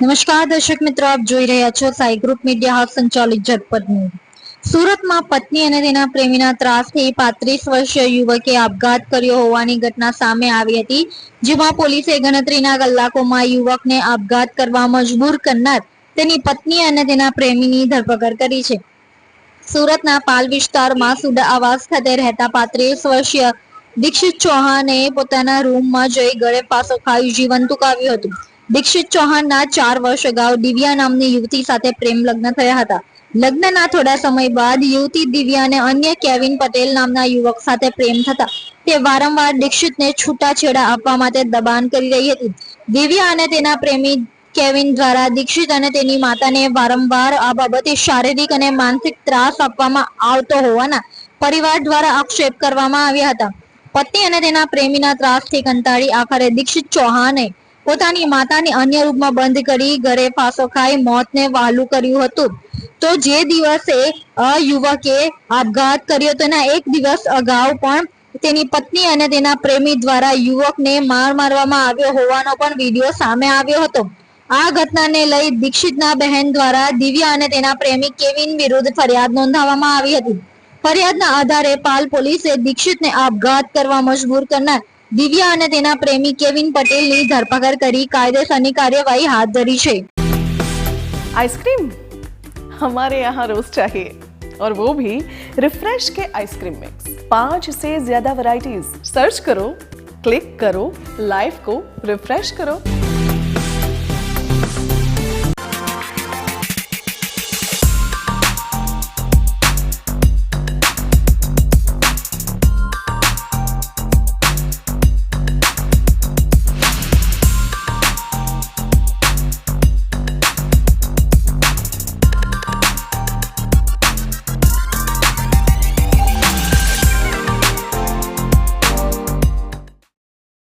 નમસ્કાર દર્શક મિત્રો, આપ જોઈ રહ્યા છો સાઈ ગ્રુપ મીડિયા હાઉસ સંચાલિત ઝટપટ ન્યૂઝ। સુરતમાં પત્ની અને તેના પ્રેમીના ત્રાસથી 35 વર્ષીય યુવકે આપઘાત કર્યો હોવાની ઘટના સામે આવી હતી, જેમાં પોલીસે ગણતરીના કલાકોમાં યુવકને આપઘાત કરવા મજબૂર કરનાર તેની પત્ની અને તેના પ્રેમીની ધરપકડ કરી છે। સુરતના પાલ વિસ્તારમાં સુડા આવાસ ખાતે રહેતા 35 વર્ષીય દીક્ષિત ચૌહાણે પોતાના રૂમમાં જઈ ગળે ફાંસો ખાઈ જીવન ટૂંકાવ્યું હતું। દીક્ષિત ચૌહાણના 4 વર્ષ અગાઉ દિવ્યા નામની યુવતી સાથે પ્રેમ લગ્ન થયા હતા। લગ્નના થોડા સમય બાદ યુવતી દિવ્યાને અન્ય કેવિન પટેલ નામના યુવક સાથે પ્રેમ થતા તે વારંવાર દીક્ષિતને છૂટાછેડા આપવા માટે દબાણ કરી રહી હતી। દિવ્યા અને તેના પ્રેમી કેવિન દ્વારા દીક્ષિત અને તેની માતાને વારંવાર આ બાબતે શારીરિક અને માનસિક ત્રાસ આપવામાં આવતો હોવાના પરિવાર દ્વારા આક્ષેપ કરવામાં આવ્યા હતા। પત્ની અને તેના પ્રેમીના ત્રાસથી કંટાળી આખરે દીક્ષિત ચૌહાણે પોતાની માતાને અન્ય રૂમમાં બંધ કરી ઘરે ફાંસો ખાઈ મોતને વહાલું કર્યું હતું। તો જે દિવસે યુવકે આપઘાત કર્યો તેના એક દિવસ અગાઉ પણ તેની પત્ની અને તેના પ્રેમી દ્વારા યુવકને માર મારવામાં આવ્યો હોવાનો પણ વિડીયો સામે આવ્યો હતો। આ ઘટનાને લઈ દીક્ષિતના બહેન દ્વારા દિવ્યા અને તેના પ્રેમી કેવિન વિરુદ્ધ ફરિયાદ નોંધાવવામાં આવી હતી। ફરિયાદના આધારે પાલ પોલીસે દીક્ષિતને આપઘાત કરવા મજબૂર કરનાર दिव्या અને તેના પ્રેમી કેવિન પટેલની ધરપકડ કરી કાયદેસરની કાર્યવાही हाथ धरी है। आइसक्रीम हमारे यहाँ रोज चाहिए, और वो भी रिफ्रेश के आइसक्रीम मिक्स। 5 से ज्यादा वैरायटीज। सर्च करो, क्लिक करो, लाइफ को रिफ्रेश करो।